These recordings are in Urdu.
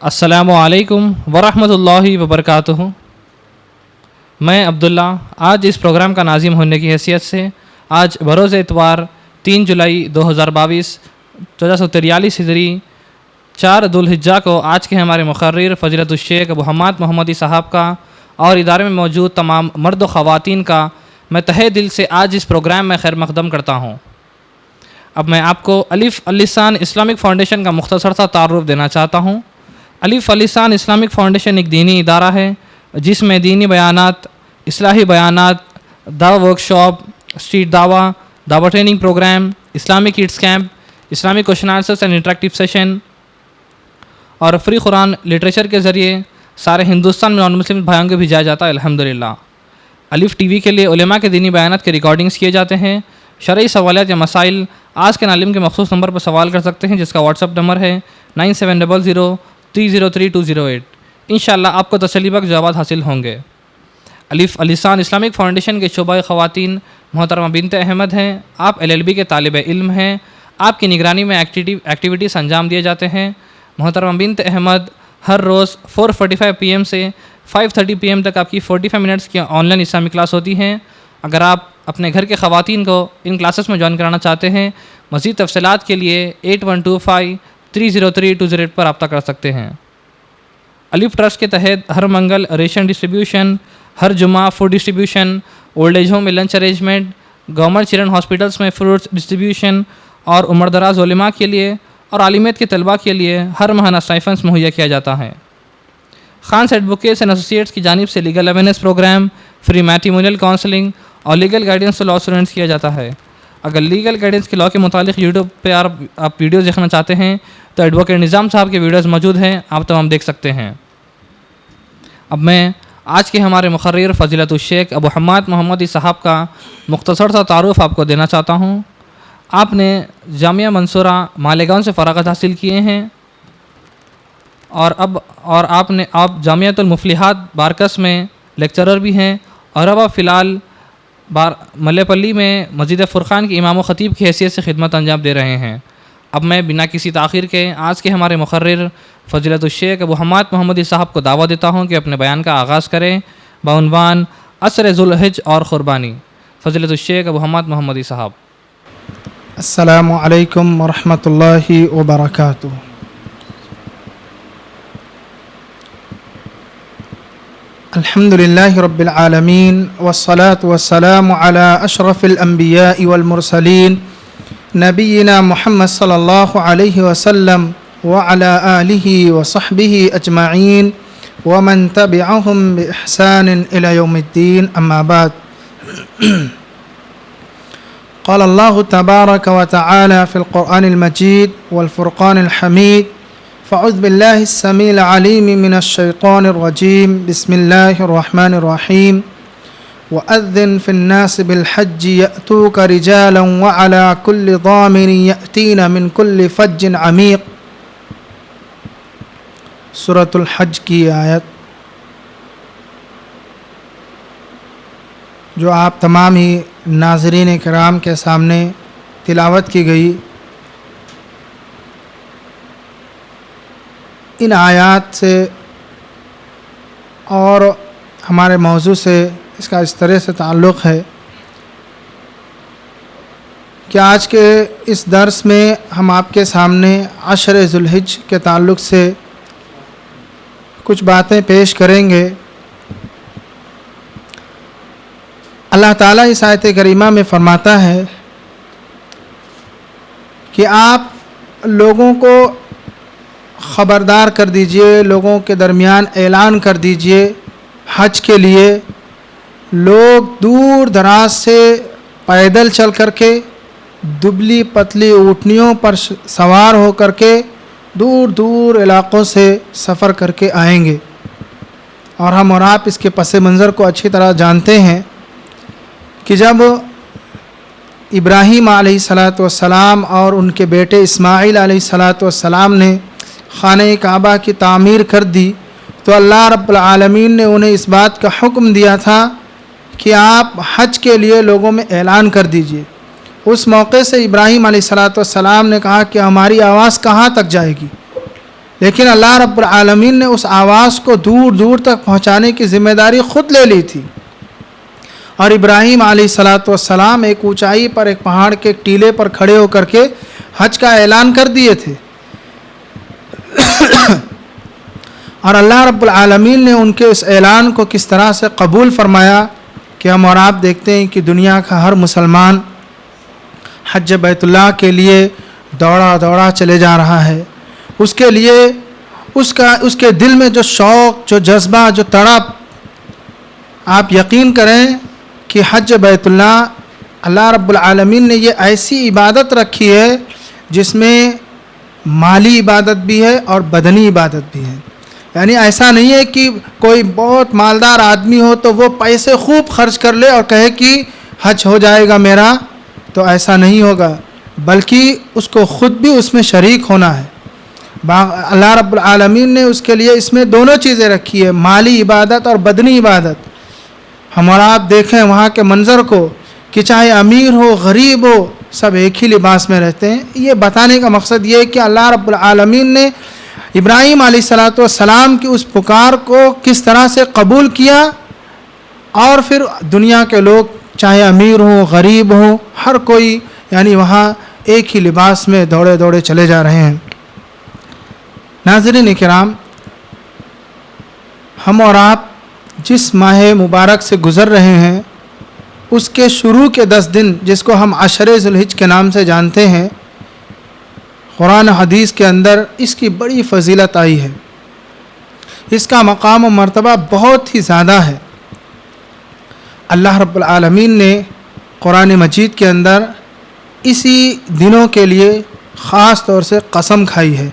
السلام علیکم ورحمۃ اللہ وبرکاتہ۔ میں عبداللہ آج اس پروگرام کا ناظم ہونے کی حیثیت سے آج بروز اتوار 3 جولائی 2022 1443 ہجری 4 ذوالحجہ کو آج کے ہمارے مقرر فضیلت الشیخ ابو حماد محمدی صاحب کا اور ادارے میں موجود تمام مرد و خواتین کا میں تہہ دل سے آج اس پروگرام میں خیر مقدم کرتا ہوں۔ اب میں آپ کو الف اللسان اسلامک فاؤنڈیشن کا مختصر سا تعارف دینا چاہتا ہوں۔ الف اللسان اسلامک فاؤنڈیشن ایک دینی ادارہ ہے جس میں دینی بیانات، اصلاحی بیانات، دعوی ورکشاپ، اسٹریٹ دعوی ٹریننگ پروگرام، اسلامی کڈس کیمپ، اسلامی question answers and interactive session اور فری قرآن لٹریچر کے ذریعے سارے ہندوستان میں نان مسلم بھائیوں کو بھیجا جاتا ہے الحمدللہ۔ الف ٹی وی کے لیے علماء کے دینی بیانات کے ریکارڈنگز کیے جاتے ہیں۔ شرعی سوالیات یا مسائل آج کے عالم کے مخصوص نمبر پر سوال کر سکتے ہیں جس کا واٹس ایپ نمبر ہے 9700303208۔ انشاءاللہ آپ کو تسلی بخش جوابات حاصل ہوں گے۔ الف اللسان اسلامک فاؤنڈیشن کے شعبہ خواتین محترمہ بنت احمد ہیں۔ آپ LLB کے طالب علم ہیں۔ آپ کی نگرانی میں ایکٹیویٹیز انجام دیے جاتے ہیں۔ محترمہ بنت احمد ہر روز 4:45 PM سے 5:30 PM تک آپ کی 45 منٹس کی آن لائن اسلامی کلاس ہوتی ہیں۔ اگر آپ اپنے گھر کے خواتین کو ان کلاسز میں جوائن کرانا چاہتے ہیں، مزید تفصیلات کے لیے 8125303208 پر رابطہ کر سکتے ہیں۔ الف ٹرسٹ کے تحت ہر منگل ریشن ڈسٹریبیوشن، ہر جمعہ food distribution, old age home میں lunch arrangement, government children hospitals میں فروٹس ڈسٹریبیوشن اور عمر دراز علماء کے لیے اور عالمیت کے طلباء کے لیے ہر ماہانہ اسٹائپنڈز مہیا کیا جاتا ہے۔ خانس ایڈوکیٹس اینڈ ایسوسیٹس کی جانب سے legal awareness programme, free matrimonial counselling اور legal guidance to law students کیا جاتا ہے۔ اگر لیگل گائیڈنس کے لاء کے متعلق یوٹیوب پہ آپ ویڈیوز دیکھنا چاہتے ہیں تو ایڈوکیٹ نظام صاحب کے ویڈیوز موجود ہیں، آپ تمام دیکھ سکتے ہیں۔ اب میں آج کے ہمارے مقرر فضیلت الشیخ ابو حماد محمدی صاحب کا مختصر سا تعارف آپ کو دینا چاہتا ہوں۔ آپ نے جامعہ منصورہ مالیگاؤں سے فراغت حاصل کیے ہیں اور آپ جامعۃ المفلحات بارکس میں لیکچرر بھی ہیں اور اب آپ فی الحال ملے پلی میں مسجد فرقان کے امام و خطیب کی حیثیت سے خدمت انجام دے رہے ہیں۔ اب میں بنا کسی تاخیر کے آج کے ہمارے مقرر فضیلت الشیخ ابو حماد محمدی صاحب کو دعوت دیتا ہوں کہ اپنے بیان کا آغاز کریں بعنوان عصر ذوالحج اور قربانی۔ فضیلت الشیخ ابو حماد محمدی صاحب۔ السلام علیکم ورحمۃ اللہ وبرکاتہ۔ الحمد للہ رب العالمین والصلاة والسلام علی اشرف الانبیاء والمرسلین نبینا محمد صلی اللہ علیہ وسلم وعلی آلہ وصحبہ اجمعین ومن تبعہم بإحسان الی یوم الدین، اما بعد۔ قال اللہ تبارک وتعالی فی القرآن المجید والفرقان الحمید، فاعوذ باللہ السمیع العلیم من الشیطان الرجیم، بسم اللہ الرحمن الرحیم، وَأَذِّن فِي النَّاسِ بِالْحَجِّ يَأْتُوكَ رِجَالًا وَعَلَىٰ كُلِّ ضَامِرٍ يَأْتِينَ مِنْ كُلِّ فَجٍّ عَمِيقٍ۔ سورۃ الحج کی آیت جو آپ تمام ہی ناظرین کرام کے سامنے تلاوت کی گئی، ان آیات سے اور ہمارے موضوع سے اس کا اس طرح سے تعلق ہے کہ آج کے اس درس میں ہم آپ کے سامنے عشر ذوالحج کے تعلق سے کچھ باتیں پیش کریں گے۔ اللہ تعالیٰ اس آیت کریمہ میں فرماتا ہے کہ آپ لوگوں کو خبردار کر دیجئے، لوگوں کے درمیان اعلان کر دیجئے حج کے لیے لوگ دور دراز سے پیدل چل کر کے، دبلی پتلی اونٹنیوں پر سوار ہو کر کے دور دور علاقوں سے سفر کر کے آئیں گے، اور ہم اور آپ اس کے پس منظر کو اچھی طرح جانتے ہیں کہ جب ابراہیم علیہ السلام اور ان کے بیٹے اسماعیل علیہ السلام نے خانہ کعبہ کی تعمیر کر دی تو اللہ رب العالمین نے انہیں اس بات کا حکم دیا تھا کہ آپ حج کے لیے لوگوں میں اعلان کر دیجئے۔ اس موقع سے ابراہیم علیہ السلام نے کہا کہ ہماری آواز کہاں تک جائے گی، لیکن اللہ رب العالمین نے اس آواز کو دور دور تک پہنچانے کی ذمہ داری خود لے لی تھی. اور ابراہیم علیہ السلام ایک اونچائی پر ایک پہاڑ کے ایک ٹیلے پر کھڑے ہو کر کے حج کا اعلان کر دیے تھے. اور اللہ رب العالمین نے ان کے اس اعلان کو کس طرح سے قبول فرمایا کہ ہم اور آپ دیکھتے ہیں کہ دنیا کا ہر مسلمان حج بیت اللہ کے لیے دوڑا چلے جا رہا ہے. اس کے لیے اس کے دل میں جو شوق، جو جذبہ، جو تڑپ، آپ یقین کریں کہ حج بیت اللہ رب العالمین نے یہ ایسی عبادت رکھی ہے جس میں مالی عبادت بھی ہے اور بدنی عبادت بھی ہے. یعنی ایسا نہیں ہے کہ کوئی بہت مالدار آدمی ہو تو وہ پیسے خوب خرچ کر لے اور کہے کہ حج ہو جائے گا میرا، تو ایسا نہیں ہوگا، بلکہ اس کو خود بھی اس میں شریک ہونا ہے. اللہ رب العالمین نے اس کے لیے اس میں دونوں چیزیں رکھی ہے، مالی عبادت اور بدنی عبادت. ہم اور آپ دیکھیں وہاں کے منظر کو کہ چاہے امیر ہو غریب ہو سب ایک ہی لباس میں رہتے ہیں. یہ بتانے کا مقصد یہ ہے کہ اللہ رب العالمین نے ابراہیم علیہ السلام کی اس پکار کو کس طرح سے قبول کیا، اور پھر دنیا کے لوگ چاہے امیر ہوں غریب ہوں ہر کوئی یعنی وہاں ایک ہی لباس میں دوڑے چلے جا رہے ہیں. ناظرین کرام، ہم اور آپ جس ماہ مبارک سے گزر رہے ہیں اس کے شروع کے 10 دن جس کو ہم عشر ذی الحج کے نام سے جانتے ہیں، قرآن حدیث کے اندر اس کی بڑی فضیلت آئی ہے. اس کا مقام و مرتبہ بہت ہی زیادہ ہے. اللہ رب العالمین نے قرآن مجید کے اندر اسی دنوں کے لیے خاص طور سے قسم کھائی ہے.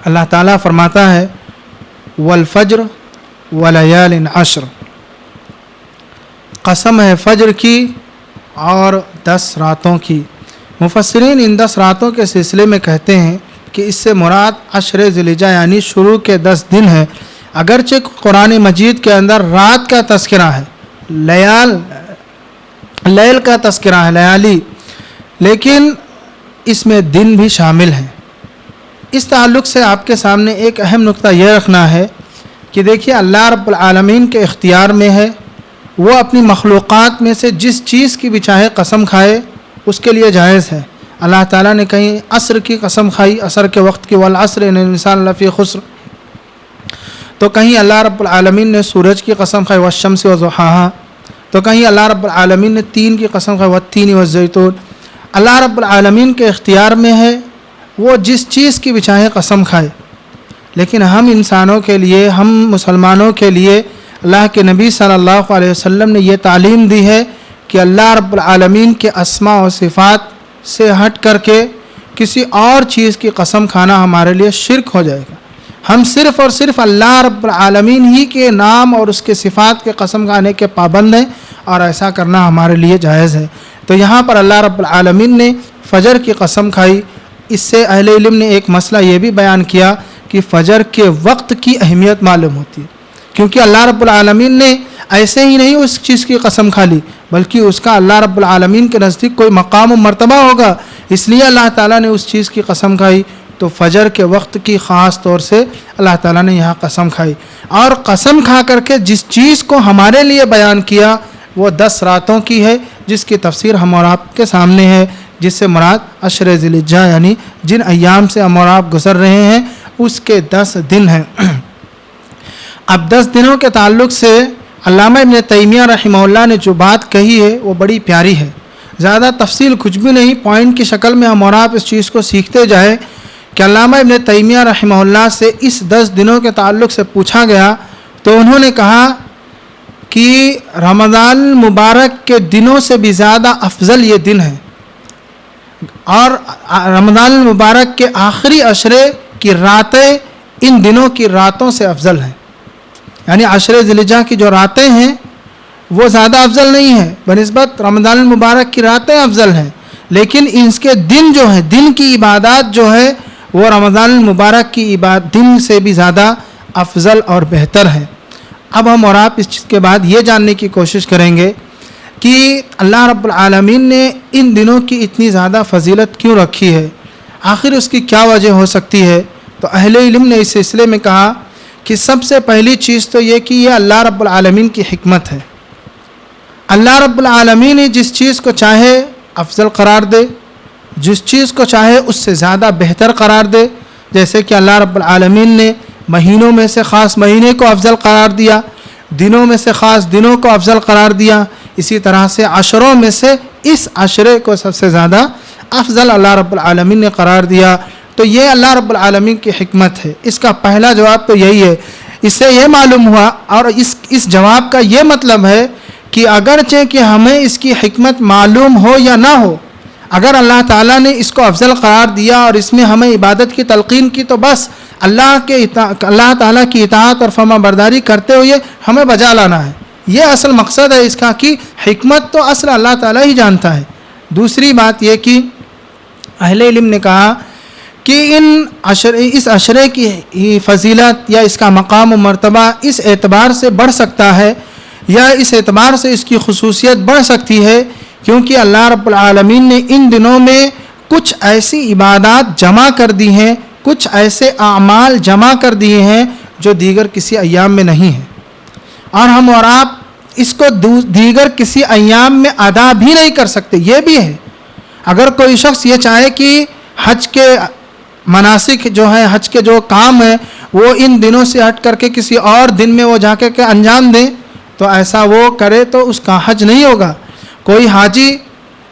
اللہ تعالیٰ فرماتا ہے والفجر ولیال عشر، قسم ہے فجر کی اور 10 راتوں کی. مفسرین ان 10 راتوں کے سلسلے میں کہتے ہیں کہ اس سے مراد عشر ذی الحجہ یعنی شروع کے 10 دن ہیں. اگرچہ قرآن مجید کے اندر رات کا تذکرہ ہے، لیل کا تذکرہ ہے، لیالی، لیکن اس میں دن بھی شامل ہیں. اس تعلق سے آپ کے سامنے ایک اہم نقطہ یہ رکھنا ہے کہ دیکھیے اللہ رب العالمین کے اختیار میں ہے، وہ اپنی مخلوقات میں سے جس چیز کی بھی چاہے قسم کھائے اس کے لیے جائز ہے. اللہ تعالیٰ نے کہیں عصر کی قسم کھائی، عصر کے وقت کی، والعصر ان الانسان لفی خسر، تو کہیں اللہ رب العالمین نے سورج کی قسم کھائی والشمس وضحاہا، تو کہیں اللہ رب العالمین نے تین کی قسم کھائی والتین والزیتون. اللہ رب العالمین کے اختیار میں ہے وہ جس چیز کی بھی چاہے قسم کھائے. لیکن ہم انسانوں کے لیے، ہم مسلمانوں کے لیے اللہ کے نبی صلی اللہ علیہ وسلم نے یہ تعلیم دی ہے کہ اللہ رب العالمین کے اسماء و صفات سے ہٹ کر کے کسی اور چیز کی قسم کھانا ہمارے لیے شرک ہو جائے گا. ہم صرف اور صرف اللہ رب العالمین ہی کے نام اور اس کے صفات کے قسم کھانے کے پابند ہیں، اور ایسا کرنا ہمارے لیے جائز ہے. تو یہاں پر اللہ رب العالمین نے فجر کی قسم کھائی. اس سے اہل علم نے ایک مسئلہ یہ بھی بیان کیا کہ فجر کے وقت کی اہمیت معلوم ہوتی ہے، کیونکہ اللہ رب العالمین نے ایسے ہی نہیں اس چیز کی قسم کھا لی، بلکہ اس کا اللہ رب العالمین کے نزدیک کوئی مقام و مرتبہ ہوگا، اس لیے اللہ تعالیٰ نے اس چیز کی قسم کھائی. تو فجر کے وقت کی خاص طور سے اللہ تعالیٰ نے یہاں قسم کھائی، اور قسم کھا کر کے جس چیز کو ہمارے لیے بیان کیا وہ 10 راتوں کی ہے، جس کی تفسیر ہم اور آپ کے سامنے ہے، جس سے مراد عشر ذی الحجہ یعنی جن ایام سے ہم اور آپ گزر رہے ہیں اس کے 10 دن ہیں. اب 10 دنوں کے تعلق سے علامہ ابن تیمیہ رحمہ اللہ نے جو بات کہی ہے وہ بڑی پیاری ہے. زیادہ تفصیل کچھ بھی نہیں، پوائنٹ کی شکل میں ہم اور آپ اس چیز کو سیکھتے جائیں کہ علامہ ابن تیمیہ رحمہ اللہ سے اس 10 دنوں کے تعلق سے پوچھا گیا تو انہوں نے کہا کہ رمضان المبارک کے دنوں سے بھی زیادہ افضل یہ دن ہے، اور رمضان المبارک کے آخری عشرے کی راتیں ان دنوں کی راتوں سے افضل ہیں. یعنی عشر ذی الحجہ کی جو راتیں ہیں وہ زیادہ افضل نہیں ہیں، بنسبت رمضان المبارک کی راتیں افضل ہیں، لیکن اس کے دن جو ہیں، دن کی عبادات جو ہے وہ رمضان المبارک کی دن سے بھی زیادہ افضل اور بہتر ہیں. اب ہم اور آپ اس چیز کے بعد یہ جاننے کی کوشش کریں گے کہ اللہ رب العالمین نے ان دنوں کی اتنی زیادہ فضیلت کیوں رکھی ہے. آخر اس کی کیا وجہ ہو سکتی ہے؟ تو اہل علم نے اس سلسلے میں کہا کہ سب سے پہلی چیز تو یہ کہ یہ اللہ رب العالمین کی حکمت ہے۔ اللہ رب العالمین جس چیز کو چاہے افضل قرار دے، جس چیز کو چاہے اس سے زیادہ بہتر قرار دے۔ جیسے کہ اللہ رب العالمین نے مہینوں میں سے خاص مہینے کو افضل قرار دیا، دنوں میں سے خاص دنوں کو افضل قرار دیا، اسی طرح سے عشروں میں سے اس عشرے کو سب سے زیادہ افضل اللہ رب العالمین نے قرار دیا۔ تو یہ اللہ رب العالمین کی حکمت ہے۔ اس کا پہلا جواب تو یہی ہے۔ اس سے یہ معلوم ہوا اور اس جواب کا یہ مطلب ہے کہ اگرچہ کہ ہمیں اس کی حکمت معلوم ہو یا نہ ہو، اگر اللہ تعالیٰ نے اس کو افضل قرار دیا اور اس میں ہمیں عبادت کی تلقین کی تو بس اللہ تعالیٰ کی اطاعت اور فرما برداری کرتے ہوئے ہمیں بجا لانا ہے۔ یہ اصل مقصد ہے اس کا کہ حکمت تو اصل اللہ تعالیٰ ہی جانتا ہے۔ دوسری بات یہ کہ اہل علم نے کہا کہ اس عشرے کی فضیلت یا اس کا مقام و مرتبہ اس اعتبار سے بڑھ سکتا ہے یا اس اعتبار سے اس کی خصوصیت بڑھ سکتی ہے کیونکہ اللہ رب العالمین نے ان دنوں میں کچھ ایسی عبادات جمع کر دی ہیں، کچھ ایسے اعمال جمع کر دیے ہیں جو دیگر کسی ایام میں نہیں ہیں، اور ہم اور آپ اس کو دیگر کسی ایام میں ادا بھی نہیں کر سکتے۔ یہ بھی ہے اگر کوئی شخص یہ چاہے کہ حج کے مناسک جو ہیں، حج کے جو کام ہیں وہ ان دنوں سے ہٹ کر کے کسی اور دن میں وہ جا کے انجام دیں تو ایسا وہ کرے تو اس کا حج نہیں ہوگا۔ کوئی حاجی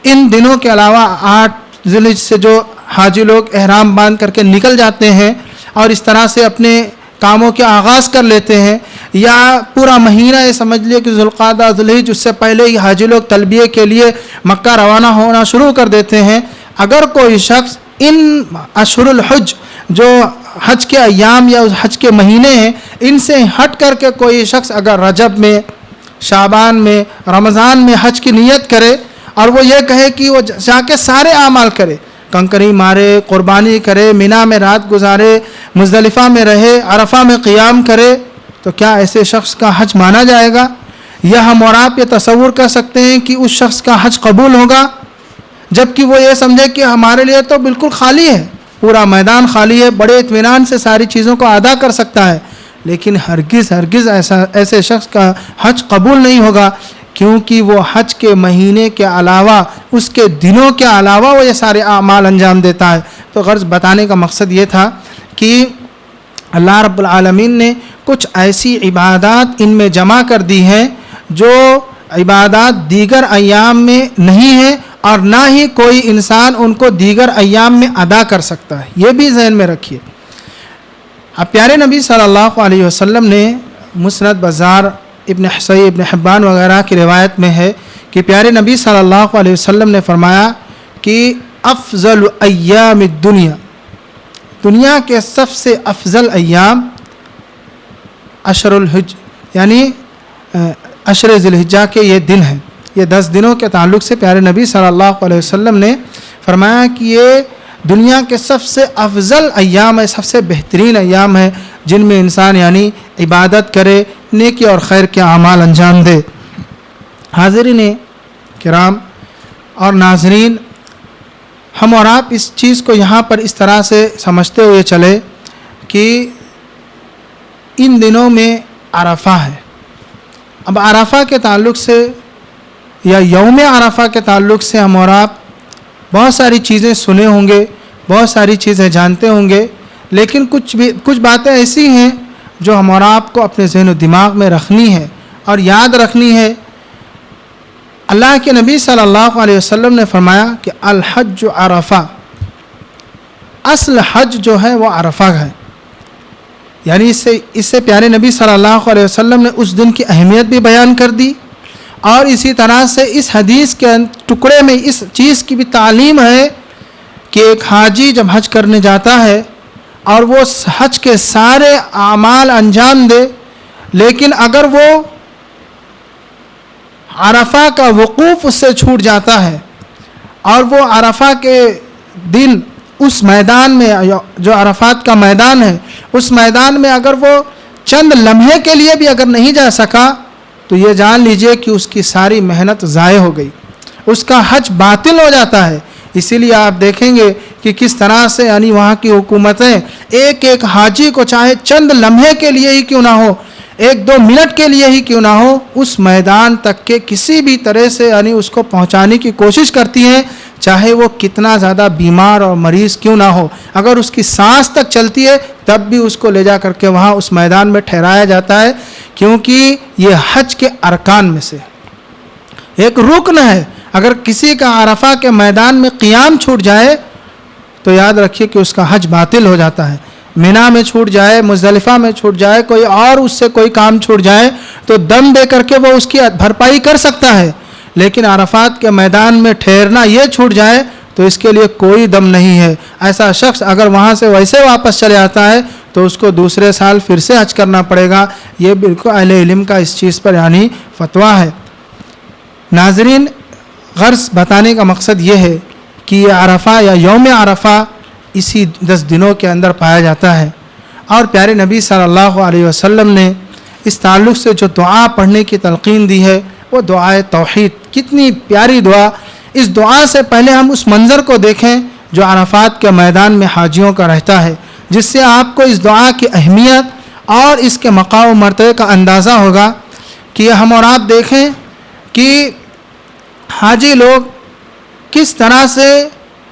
ان دنوں کے علاوہ 8 ذی الحجہ سے جو حاجی لوگ احرام باندھ کر کے نکل جاتے ہیں اور اس طرح سے اپنے کاموں کے آغاز کر لیتے ہیں، یا پورا مہینہ یہ سمجھ لیے کہ ذوالقعدہ ذی الحجہ اس سے پہلے ہی حاجی لوگ تلبیہ کے لیے مکہ روانہ ہونا شروع کر دیتے ہیں۔ اگر کوئی شخص ان اشہر الحج جو حج کے ایام یا حج کے مہینے ہیں ان سے ہٹ کر کے کوئی شخص اگر رجب میں، شعبان میں، رمضان میں حج کی نیت کرے اور وہ یہ کہے کہ وہ جا کے سارے اعمال کرے، کنکری مارے، قربانی کرے، مینا میں رات گزارے، مزدلفہ میں رہے، عرفہ میں قیام کرے، تو کیا ایسے شخص کا حج مانا جائے گا؟ یا ہم اور آپ یہ تصور کر سکتے ہیں کہ اس شخص کا حج قبول ہوگا؟ جبکہ وہ یہ سمجھے کہ ہمارے لیے تو بالکل خالی ہے، پورا میدان خالی ہے، بڑے اطمینان سے ساری چیزوں کو ادا کر سکتا ہے، لیکن ہرگز ایسے شخص کا حج قبول نہیں ہوگا، کیونکہ وہ حج کے مہینے کے علاوہ، اس کے دنوں کے علاوہ وہ یہ سارے اعمال انجام دیتا ہے۔ تو غرض بتانے کا مقصد یہ تھا کہ اللہ رب العالمین نے کچھ ایسی عبادات ان میں جمع کر دی ہیں جو عبادات دیگر ایام میں نہیں ہیں اور نہ ہی کوئی انسان ان کو دیگر ایام میں ادا کر سکتا ہے۔ یہ بھی ذہن میں رکھیے۔ اب پیارے نبی صلی اللہ علیہ وسلم نے مسند بزار، ابن صحیح ابن حبان وغیرہ کی روایت میں ہے کہ پیارے نبی صلی اللہ علیہ وسلم نے فرمایا کہ افضل ایام الدنیا، دنیا کے سب سے افضل ایام عشر الحج یعنی عشر ذی الحجہ کے یہ دن ہیں۔ یہ 10 دنوں کے تعلق سے پیارے نبی صلی اللہ علیہ وسلم نے فرمایا کہ یہ دنیا کے سب سے افضل ایام ہے، سب سے بہترین ایام ہے جن میں انسان یعنی عبادت کرے، نیکی اور خیر کے اعمال انجام دے۔ حاضرین کرام اور ناظرین، ہم اور آپ اس چیز کو یہاں پر اس طرح سے سمجھتے ہوئے چلے کہ ان دنوں میں عرفہ ہے۔ اب عرفہ کے تعلق سے یا یوم عرفہ کے تعلق سے ہم اور آپ بہت ساری چیزیں سنے ہوں گے، بہت ساری چیزیں جانتے ہوں گے، لیکن کچھ باتیں ایسی ہیں جو ہم اور آپ کو اپنے ذہن و دماغ میں رکھنی ہے اور یاد رکھنی ہے۔ اللہ کے نبی صلی اللہ علیہ وسلم نے فرمایا کہ الحج عرفہ، اصل حج جو ہے وہ عرفہ ہے، یعنی اس سے پیارے نبی صلی اللہ علیہ وسلم نے اس دن کی اہمیت بھی بیان کر دی، اور اسی طرح سے اس حدیث کے ٹکڑے میں اس چیز کی بھی تعلیم ہے کہ ایک حاجی جب حج کرنے جاتا ہے اور وہ حج کے سارے اعمال انجام دے، لیکن اگر وہ عرفہ کا وقوف اس سے چھوٹ جاتا ہے اور وہ عرفہ کے دن اس میدان میں جو عرفات کا میدان ہے اس میدان میں اگر وہ چند لمحے کے لیے بھی اگر نہیں جا سکا تو یہ جان لیجئے کہ اس کی ساری محنت ضائع ہو گئی، اس کا حج باطل ہو جاتا ہے۔ اسی لیے آپ دیکھیں گے کہ کس طرح سے یعنی وہاں کی حکومتیں ایک ایک حاجی کو چاہے چند لمحے کے لیے ہی کیوں نہ ہو، 1-2 منٹ کے لیے ہی کیوں نہ ہو، اس میدان تک کے کسی بھی طرح سے یعنی اس کو پہنچانے کی کوشش کرتی ہیں، چاہے وہ کتنا زیادہ بیمار اور مریض کیوں نہ ہو۔ اگر اس کی سانس تک چلتی ہے تب بھی اس کو لے جا کر کے وہاں اس میدان میں ٹھہرایا جاتا ہے، کیونکہ یہ حج کے ارکان میں سے ایک رکن ہے۔ اگر کسی کا عرفہ کے میدان میں قیام چھوٹ جائے تو یاد رکھیے کہ اس کا حج باطل ہو جاتا ہے۔ مینا میں چھوٹ جائے، مزدلفہ میں چھوٹ جائے، کوئی اور اس سے کوئی کام چھوٹ جائے تو دم دے کر کے وہ اس کی بھرپائی کر سکتا ہے، لیکن عرفات کے میدان میں ٹھہرنا یہ چھوٹ جائے تو اس کے لیے کوئی دم نہیں ہے۔ ایسا شخص اگر وہاں سے ویسے واپس چلے آتا ہے تو اس کو دوسرے سال پھر سے حج کرنا پڑے گا۔ یہ بالکل اہل علم کا اس چیز پر یعنی فتویٰ ہے۔ ناظرین، غرض بتانے کا مقصد یہ ہے کہ یہ عرفہ یا یوم عرفہ اسی 10 دنوں کے اندر پایا جاتا ہے، اور پیارے نبی صلی اللہ علیہ وسلم نے اس تعلق سے جو دعا پڑھنے کی تلقین دی ہے وہ دعائے توحید۔ کتنی پیاری دعا! اس دعا سے پہلے ہم اس منظر کو دیکھیں جو عرفات کے میدان میں حاجیوں کا رہتا ہے، جس سے آپ کو اس دعا کی اہمیت اور اس کے مقام و مرتبے کا اندازہ ہوگا کہ ہم اور آپ دیکھیں کہ حاجی لوگ کس طرح سے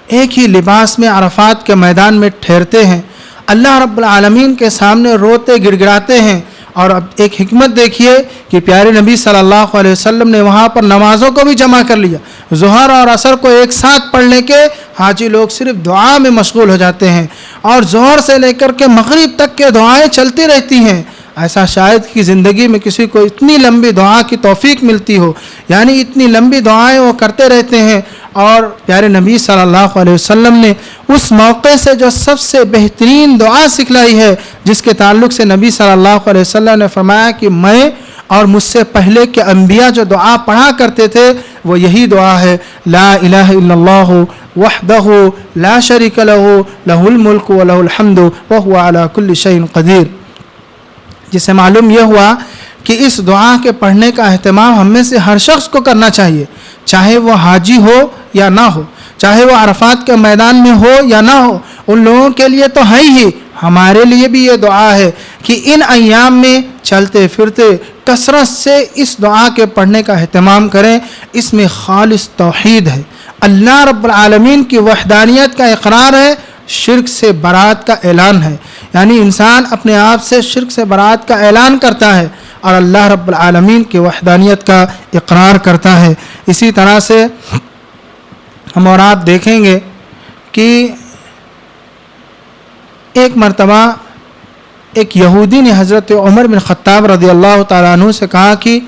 ایک ہی لباس میں عرفات کے میدان میں ٹھہرتے ہیں، اللہ رب العالمین کے سامنے روتے گڑ گڑاتے ہیں۔ اور اب ایک حکمت دیکھیے کہ پیارے نبی صلی اللہ علیہ وسلم نے وہاں پر نمازوں کو بھی جمع کر لیا، ظہر اور عصر کو ایک ساتھ پڑھنے کے حاجی لوگ صرف دعا میں مشغول ہو جاتے ہیں، اور ظہر سے لے کر کے مغرب تک کے دعائیں چلتی رہتی ہیں۔ ایسا شاید کہ زندگی میں کسی کو اتنی لمبی دعا کی توفیق ملتی ہو، یعنی اتنی لمبی دعائیں وہ کرتے رہتے ہیں۔ اور پیارے نبی صلی اللہ علیہ وسلم نے اس موقع سے جو سب سے بہترین دعا سکھلائی ہے، جس کے تعلق سے نبی صلی اللہ علیہ وسلم نے فرمایا کہ میں اور مجھ سے پہلے کے انبیاء جو دعا پڑھا کرتے تھے وہ یہی دعا ہے، لا الہ الا اللہ وحدہ لا شریک لہ لہ الملک ولہ الحمد وہو علی کل شیء قدیر۔ جس سے معلوم یہ ہوا کہ اس دعا کے پڑھنے کا اہتمام ہم میں سے ہر شخص کو کرنا چاہیے، چاہے وہ حاجی ہو یا نہ ہو، چاہے وہ عرفات کے میدان میں ہو یا نہ ہو۔ ان لوگوں کے لیے تو ہے ہی، ہمارے لیے بھی یہ دعا ہے کہ ان ایام میں چلتے پھرتے کثرت سے اس دعا کے پڑھنے کا اہتمام کریں۔ اس میں خالص توحید ہے، اللہ رب العالمین کی وحدانیت کا اقرار ہے، شرک سے برات کا اعلان ہے، یعنی انسان اپنے آپ سے شرک سے برات کا اعلان کرتا ہے اور اللہ رب العالمین کی وحدانیت کا اقرار کرتا ہے۔ اسی طرح سے ہم اور آپ دیکھیں گے کہ ایک مرتبہ ایک یہودی نے حضرت عمر بن خطاب رضی اللہ تعالیٰ عنہ سے کہا کہ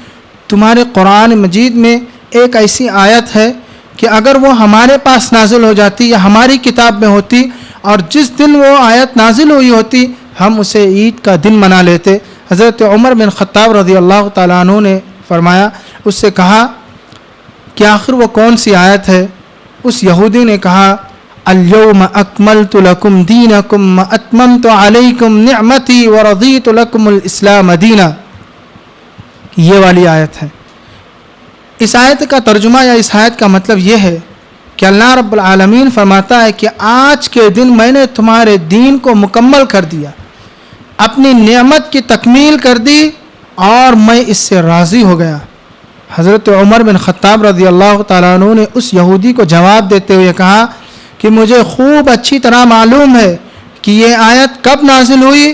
تمہارے قرآن مجید میں ایک ایسی آیت ہے کہ اگر وہ ہمارے پاس نازل ہو جاتی یا ہماری کتاب میں ہوتی اور جس دن وہ آیت نازل ہوئی ہوتی ہم اسے عید کا دن منا لیتے۔ حضرت عمر بن خطاب رضی اللہ تعالیٰ عنہ نے فرمایا، اس سے کہا کہ آخر وہ کون سی آیت ہے؟ اس یہودی نے کہا، الیوم اکملت لکم دینکم واتممت علیکم نعمتی ورضیت لکم الاسلام دینا۔ یہ والی آیت ہے۔ اس آیت کا ترجمہ یا اس آیت کا مطلب یہ ہے کہ اللہ رب العالمین فرماتا ہے کہ آج کے دن میں نے تمہارے دین کو مکمل کر دیا، اپنی نعمت کی تکمیل کر دی اور میں اس سے راضی ہو گیا۔ حضرت عمر بن خطاب رضی اللہ تعالیٰ عنہ نے اس یہودی کو جواب دیتے ہوئے کہا کہ مجھے خوب اچھی طرح معلوم ہے کہ یہ آیت کب نازل ہوئی،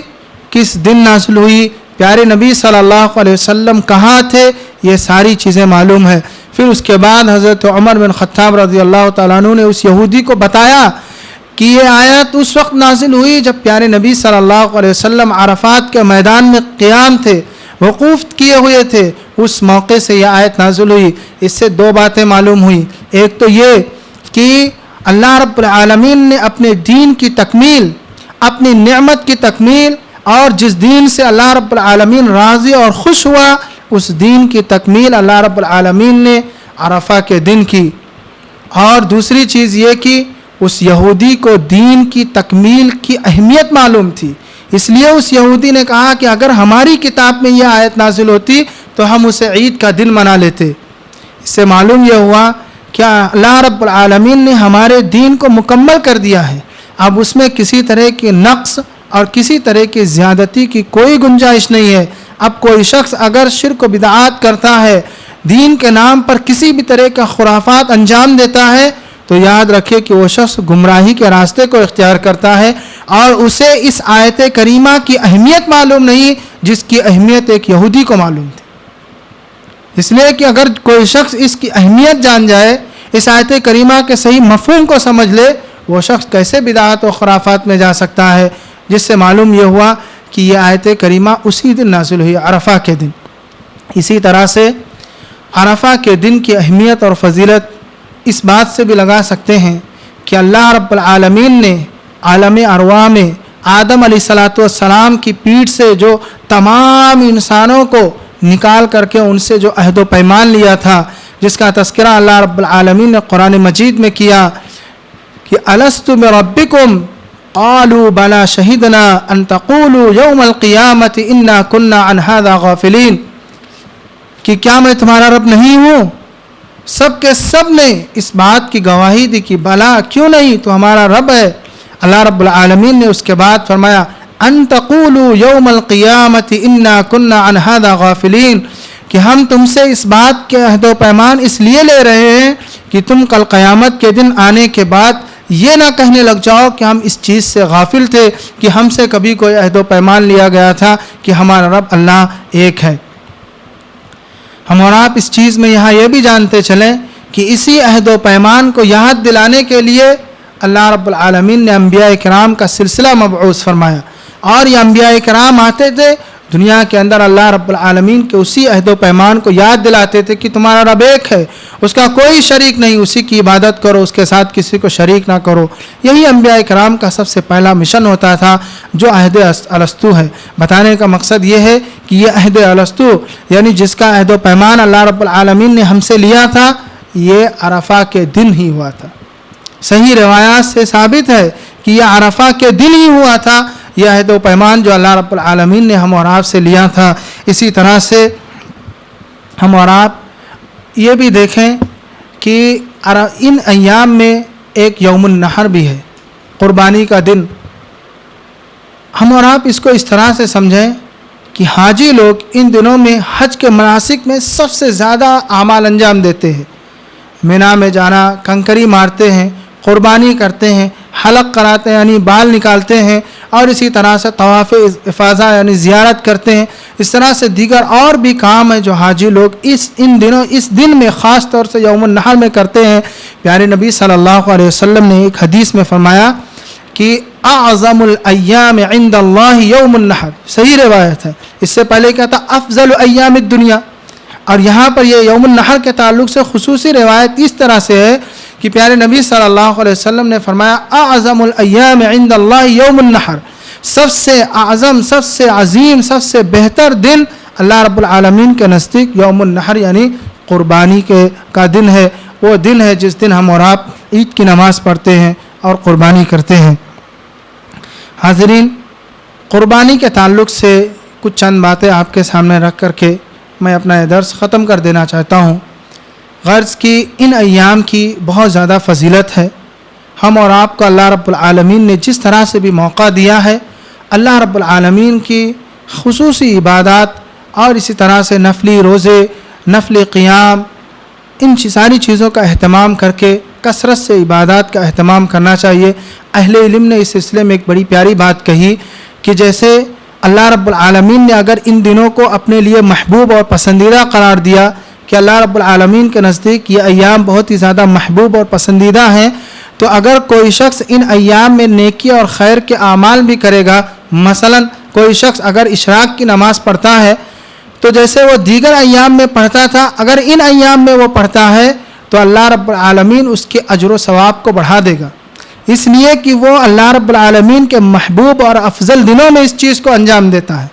کس دن نازل ہوئی، پیارے نبی صلی اللہ علیہ وسلم کہاں تھے، یہ ساری چیزیں معلوم ہے۔ پھر اس کے بعد حضرت عمر بن خطاب رضی اللہ تعالیٰ عنہ نے اس یہودی کو بتایا کہ یہ آیت اس وقت نازل ہوئی جب پیارے نبی صلی اللہ علیہ وسلم عرفات کے میدان میں قیام تھے، وقوف کیے ہوئے تھے، اس موقع سے یہ آیت نازل ہوئی۔ اس سے دو باتیں معلوم ہوئی، ایک تو یہ کہ اللہ رب العالمین نے اپنے دین کی تکمیل، اپنی نعمت کی تکمیل، اور جس دین سے اللہ رب العالمین راضی اور خوش ہوا اس دین کی تکمیل اللہ رب العالمین نے عرفہ کے دن کی۔ اور دوسری چیز یہ کہ اس یہودی کو دین کی تکمیل کی اہمیت معلوم تھی، اس لیے اس یہودی نے کہا کہ اگر ہماری کتاب میں یہ آیت نازل ہوتی تو ہم اسے عید کا دن منا لیتے۔ اس سے معلوم یہ ہوا کیا اللہ رب العالمین نے ہمارے دین کو مکمل کر دیا ہے، اب اس میں کسی طرح کے نقص اور کسی طرح کی زیادتی کی کوئی گنجائش نہیں ہے۔ اب کوئی شخص اگر شرک و بدعات کرتا ہے، دین کے نام پر کسی بھی طرح کا خرافات انجام دیتا ہے، تو یاد رکھے کہ وہ شخص گمراہی کے راستے کو اختیار کرتا ہے، اور اسے اس آیت کریمہ کی اہمیت معلوم نہیں جس کی اہمیت ایک یہودی کو معلوم تھی۔ اس لیے کہ اگر کوئی شخص اس کی اہمیت جان جائے، اس آیت کریمہ کے صحیح مفہوم کو سمجھ لے، وہ شخص کیسے بدعات و خرافات میں جا سکتا ہے، جس سے معلوم یہ ہوا کہ یہ آیت کریمہ اسی دن نازل ہوئی، عرفہ کے دن۔ اسی طرح سے عرفہ کے دن کی اہمیت اور فضیلت اس بات سے بھی لگا سکتے ہیں کہ اللہ رب العالمین نے عالم ارواح میں آدم علیہ السلام کی پیٹھ سے جو تمام انسانوں کو نکال کر کے ان سے جو عہد و پیمان لیا تھا، جس کا تذکرہ اللہ رب العالمین نے قرآن مجید میں کیا کہ الست بربکم قالوا بلا شہدنا ان تقولوا یوم القیامت انا کنا عن هذا غافلین، کہ کیا میں تمہارا رب نہیں ہوں؟ سب کے سب نے اس بات کی گواہی دی کہ بلا کیوں نہیں، تو ہمارا رب ہے۔ اللہ رب العالمین نے اس کے بعد فرمایا ان تقولوا یوم القیامت انا کنا عن هذا غافلین، کہ ہم تم سے اس بات کے عہد و پیمان اس لیے لے رہے ہیں کہ تم کل قیامت کے دن آنے کے بعد یہ نہ کہنے لگ جاؤ کہ ہم اس چیز سے غافل تھے کہ ہم سے کبھی کوئی عہد و پیمان لیا گیا تھا کہ ہمارا رب اللہ ایک ہے۔ ہم اور آپ اس چیز میں یہاں یہ بھی جانتے چلیں کہ اسی عہد و پیمان کو یاد دلانے کے لیے اللہ رب العالمین نے انبیاء کرام کا سلسلہ مبعوث فرمایا، اور یہ انبیاء کرام آتے تھے دنیا کے اندر اللہ رب العالمین کے اسی عہد و پیمان کو یاد دلاتے تھے کہ تمہارا رب ایک ہے، اس کا کوئی شریک نہیں، اسی کی عبادت کرو، اس کے ساتھ کسی کو شریک نہ کرو۔ یہی انبیاء کرام کا سب سے پہلا مشن ہوتا تھا جو عہد الستو ہے۔ بتانے کا مقصد یہ ہے کہ یہ عہد الستو یعنی جس کا عہد و پیمان اللہ رب العالمین نے ہم سے لیا تھا، یہ عرفہ کے دن ہی ہوا تھا۔ صحیح روایات سے ثابت ہے کہ یہ عرفہ کے دن ہی ہوا تھا، یہ عہد و پیمان جو اللہ رب العالمین نے ہم اور آپ سے لیا تھا۔ اسی طرح سے ہم اور آپ یہ بھی دیکھیں کہ ان ایام میں ایک یوم النحر بھی ہے، قربانی کا دن۔ ہم اور آپ اس کو اس طرح سے سمجھیں کہ حاجی لوگ ان دنوں میں حج کے مناسک میں سب سے زیادہ اعمال انجام دیتے ہیں۔ مینا میں جانا، کنکری مارتے ہیں، قربانی کرتے ہیں، حلق کراتے ہیں یعنی بال نکالتے ہیں، اور اسی طرح سے طواف افاضہ یعنی زیارت کرتے ہیں۔ اس طرح سے دیگر اور بھی کام ہیں جو حاجی لوگ اس دن میں خاص طور سے یوم النحر میں کرتے ہیں۔ پیارے نبی صلی اللہ علیہ وسلم نے ایک حدیث میں فرمایا کہ اعظم الایام عند اللہ یوم النحر، صحیح روایت ہے۔ اس سے پہلے کیا تھا؟ افضل ایام الدنیا، اور یہاں پر یہ یوم النحر کے تعلق سے خصوصی روایت اس طرح سے ہے کہ پیارے نبی صلی اللہ علیہ وسلم نے فرمایا اعظم الایام عند اللہ یوم النحر، سب سے اعظم، سب سے عظیم، سب سے بہتر دن اللہ رب العالمین کے نزدیک یوم النحر یعنی قربانی کا دن ہے۔ وہ دن ہے جس دن ہم اور آپ عید کی نماز پڑھتے ہیں اور قربانی کرتے ہیں۔ حاضرین، قربانی کے تعلق سے کچھ چند باتیں آپ کے سامنے رکھ کر کے میں اپنا یہ درس ختم کر دینا چاہتا ہوں۔ غرض کی ان ایام کی بہت زیادہ فضیلت ہے۔ ہم اور آپ کو اللہ رب العالمین نے جس طرح سے بھی موقع دیا ہے، اللہ رب العالمین کی خصوصی عبادات اور اسی طرح سے نفلی روزے، نفلی قیام، ان ساری چیزوں کا اہتمام کر کے کثرت سے عبادات کا اہتمام کرنا چاہیے۔ اہل علم نے اس سلسلے میں ایک بڑی پیاری بات کہی کہ جیسے اللہ رب العالمین نے اگر ان دنوں کو اپنے لیے محبوب اور پسندیدہ قرار دیا کہ اللہ رب العالمین کے نزدیک یہ ایام بہت ہی زیادہ محبوب اور پسندیدہ ہیں، تو اگر کوئی شخص ان ایام میں نیکی اور خیر کے اعمال بھی کرے گا، مثلا کوئی شخص اگر اشراق کی نماز پڑھتا ہے تو جیسے وہ دیگر ایام میں پڑھتا تھا، اگر ان ایام میں وہ پڑھتا ہے تو اللہ رب العالمین اس کے اجر و ثواب کو بڑھا دے گا، اس لیے کہ وہ اللہ رب العالمین کے محبوب اور افضل دنوں میں اس چیز کو انجام دیتا ہے۔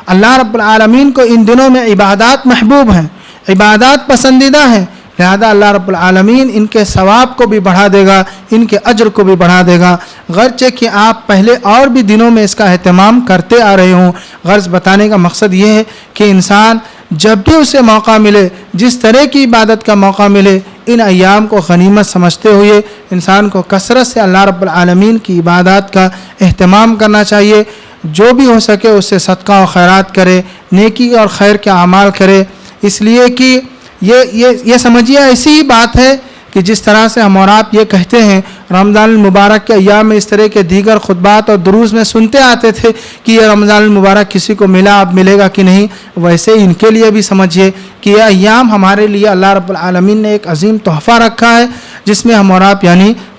اللہ رب العالمین کو ان دنوں میں عبادات محبوب ہیں، عبادات پسندیدہ ہیں، لہذا اللہ رب العالمین ان کے ثواب کو بھی بڑھا دے گا، ان کے اجر کو بھی بڑھا دے گا، غرض کہ آپ پہلے اور بھی دنوں میں اس کا اہتمام کرتے آ رہے ہوں۔ غرض بتانے کا مقصد یہ ہے کہ انسان جب بھی اسے موقع ملے، جس طرح کی عبادت کا موقع ملے، ان ایام کو غنیمت سمجھتے ہوئے انسان کو کثرت سے اللہ رب العالمین کی عبادات کا اہتمام کرنا چاہیے۔ جو بھی ہو سکے اس سے صدقہ و خیرات کرے، نیکی اور خیر کے اعمال کرے، اس لیے کہ یہ سمجھیے ایسی ہی بات ہے کہ جس طرح سے ہم اور آپ یہ کہتے ہیں رمضان المبارک کے ایام میں اس طرح کے دیگر خطبات اور دروس میں سنتے آتے تھے کہ یہ رمضان المبارک کسی کو ملا، اب ملے گا کہ نہیں، ویسے ان کے لیے بھی سمجھیے کہ یہ ایام ہمارے لیے اللہ رب العالمین نے ایک عظیم تحفہ رکھا ہے، جس میں ہم اور آپ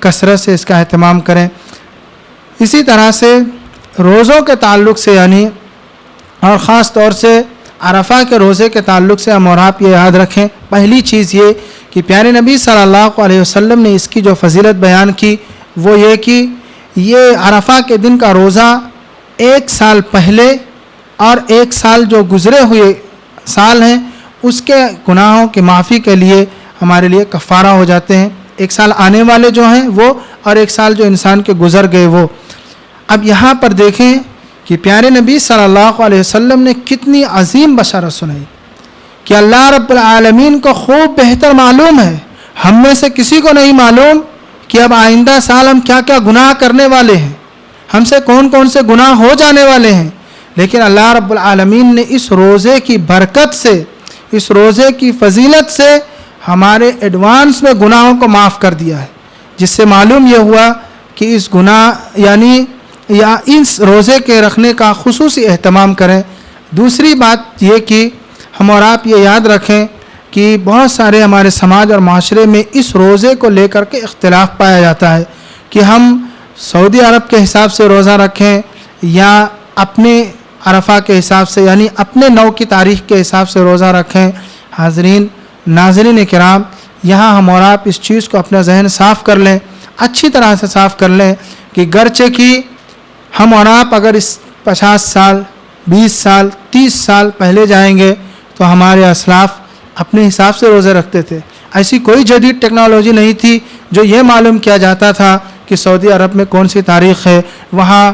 کثرت سے اس کا اہتمام کریں۔ اسی طرح سے روزوں کے تعلق سے اور خاص طور سے عرفہ کے روزے کے تعلق سے ہم اور آپ یہ یاد رکھیں، پہلی چیز یہ کہ پیارے نبی صلی اللہ علیہ وسلم نے اس کی جو فضیلت بیان کی وہ یہ کہ یہ عرفہ کے دن کا روزہ 1 سال پہلے اور 1 سال جو گزرے ہوئے سال ہیں اس کے گناہوں کی معافی کے لیے ہمارے لیے کفارہ ہو جاتے ہیں، 1 سال آنے والے جو ہیں وہ اور 1 سال جو انسان کے گزر گئے وہ۔ اب یہاں پر دیکھیں کہ پیارے نبی صلی اللہ علیہ وسلم نے کتنی عظیم بشارت سنائی کہ اللہ رب العالمین کو خوب بہتر معلوم ہے، ہم میں سے کسی کو نہیں معلوم کہ اب آئندہ سال ہم کیا کیا گناہ کرنے والے ہیں، ہم سے کون کون سے گناہ ہو جانے والے ہیں، لیکن اللہ رب العالمین نے اس روزے کی برکت سے، اس روزے کی فضیلت سے ہمارے ایڈوانس میں گناہوں کو معاف کر دیا ہے، جس سے معلوم یہ ہوا کہ اس گناہ یا اس روزے کے رکھنے کا خصوصی اہتمام کریں۔ دوسری بات یہ کہ ہم اور آپ یہ یاد رکھیں کہ بہت سارے ہمارے سماج اور معاشرے میں اس روزے کو لے کر کے اختلاف پایا جاتا ہے کہ ہم سعودی عرب کے حساب سے روزہ رکھیں یا اپنے عرفہ کے حساب سے اپنے نو کی تاریخ کے حساب سے روزہ رکھیں۔ حاضرین ناظرین کرام، یہاں ہم اور آپ اس چیز کو اپنا ذہن صاف کر لیں، اچھی طرح سے صاف کر لیں کہ گرچہ کہ ہم اور آپ اگر اس 50 سال 20 سال 30 سال پہلے جائیں گے تو ہمارے اسلاف اپنے حساب سے روزے رکھتے تھے، ایسی کوئی جدید ٹیکنالوجی نہیں تھی جو یہ معلوم کیا جاتا تھا کہ سعودی عرب میں کون سی تاریخ ہے، وہاں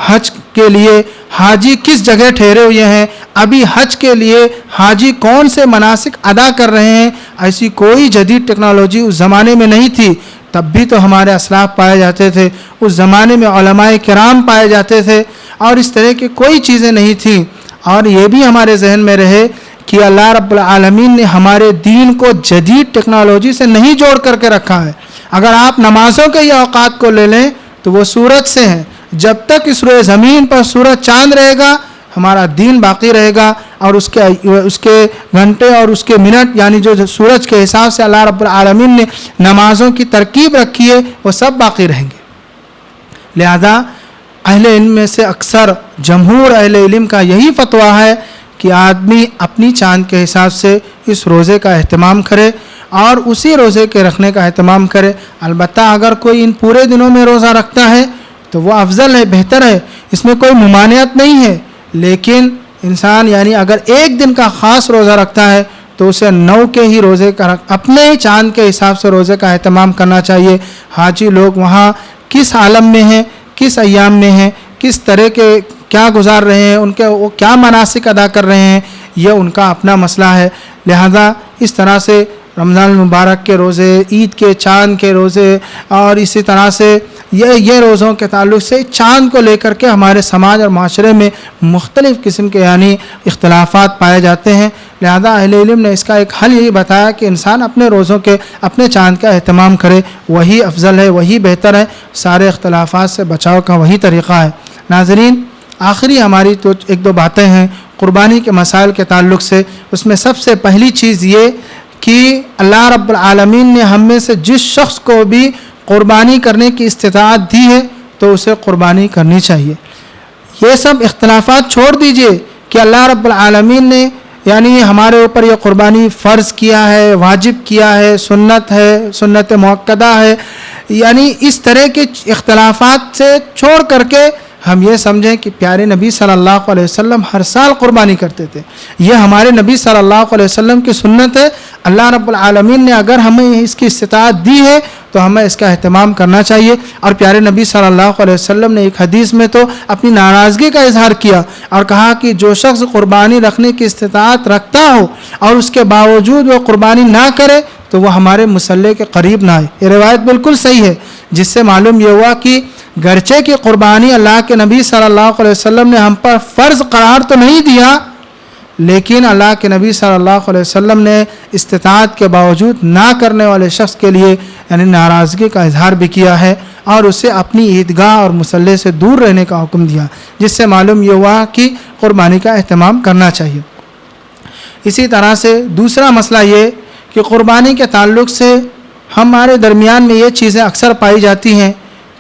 حج کے لیے حاجی کس جگہ ٹھہرے ہوئے ہیں، ابھی حج کے لیے حاجی کون سے مناسک ادا کر رہے ہیں، ایسی کوئی جدید ٹیکنالوجی اس زمانے میں نہیں تھی۔ تب بھی تو ہمارے اسلاف پائے جاتے تھے، اس زمانے میں علماء کرام پائے جاتے تھے اور اس طرح کی کوئی چیزیں نہیں تھیں۔ اور یہ بھی ہمارے ذہن میں رہے کہ اللہ رب العالمین نے ہمارے دین کو جدید ٹیکنالوجی سے نہیں جوڑ کر کے رکھا ہے۔ اگر آپ نمازوں کے یہ اوقات کو لے لیں تو وہ سورج سے ہیں، جب تک اس روئے زمین پر سورج چاند رہے گا ہمارا دین باقی رہے گا، اور اس کے گھنٹے اور اس کے منٹ جو سورج کے حساب سے اللہ رب العالمین نے نمازوں کی ترکیب رکھی ہے وہ سب باقی رہیں گے۔ لہذا اہل علم میں سے اکثر جمہور اہل علم کا یہی فتویٰ ہے کہ آدمی اپنی چاند کے حساب سے اس روزے کا اہتمام کرے اور اسی روزے کے رکھنے کا اہتمام کرے۔ البتہ اگر کوئی ان پورے دنوں میں روزہ رکھتا ہے تو وہ افضل ہے، بہتر ہے، اس میں کوئی ممانعت نہیں ہے، لیکن انسان اگر ایک دن کا خاص روزہ رکھتا ہے تو اسے 9 کے ہی روزے کا اپنے ہی چاند کے حساب سے روزے کا اہتمام کرنا چاہیے۔ حاجی لوگ وہاں کس عالم میں ہیں، کس ایام میں ہیں، کس طرح کے کیا گزار رہے ہیں، ان کے وہ کیا مناسک ادا کر رہے ہیں، یہ ان کا اپنا مسئلہ ہے۔ لہذا اس طرح سے رمضان المبارک کے روزے، عید کے چاند کے روزے اور اسی طرح سے یہ روزوں کے تعلق سے چاند کو لے کر کے ہمارے سماج اور معاشرے میں مختلف قسم کے اختلافات پائے جاتے ہیں۔ لہذا اہل علم نے اس کا ایک حل یہی بتایا کہ انسان اپنے روزوں کے اپنے چاند کا اہتمام کرے، وہی افضل ہے، وہی بہتر ہے، سارے اختلافات سے بچاؤ کا وہی طریقہ ہے۔ ناظرین، آخری ہماری تو 1-2 باتیں ہیں قربانی کے مسائل کے تعلق سے۔ اس میں سب سے پہلی چیز یہ کہ اللہ رب العالمین نے ہم میں سے جس شخص کو بھی قربانی کرنے کی استطاعت دی ہے تو اسے قربانی کرنی چاہیے۔ یہ سب اختلافات چھوڑ دیجئے کہ اللہ رب العالمین نے ہمارے اوپر یہ قربانی فرض کیا ہے، واجب کیا ہے، سنت مؤکدہ ہے، اس طرح کے اختلافات سے چھوڑ کر کے ہم یہ سمجھیں کہ پیارے نبی صلی اللہ علیہ وسلم ہر سال قربانی کرتے تھے. یہ ہمارے نبی صلی اللہ علیہ وسلم کی سنت ہے. اللہ رب العالمین نے اگر ہمیں اس کی استطاعت دی ہے تو ہمیں اس کا اہتمام کرنا چاہیے. اور پیارے نبی صلی اللہ علیہ وسلم نے ایک حدیث میں تو اپنی ناراضگی کا اظہار کیا اور کہا کہ جو شخص قربانی رکھنے کی استطاعت رکھتا ہو اور اس کے باوجود وہ قربانی نہ کرے تو وہ ہمارے مصلی کے قریب نہ آئے. یہ روایت بالکل صحیح ہے، جس سے معلوم یہ ہوا کہ گرچہ کی قربانی اللہ کے نبی صلی اللہ علیہ وسلم نے ہم پر فرض قرار تو نہیں دیا، لیکن اللہ کے نبی صلی اللہ علیہ وسلم نے استطاعت کے باوجود نہ کرنے والے شخص کے لیے یعنی ناراضگی کا اظہار بھی کیا ہے اور اسے اپنی عیدگاہ اور مصلی سے دور رہنے کا حکم دیا، جس سے معلوم یہ ہوا کہ قربانی کا اہتمام کرنا چاہیے. اسی طرح سے دوسرا مسئلہ یہ کہ قربانی کے تعلق سے ہمارے درمیان میں یہ چیزیں اکثر پائی جاتی ہیں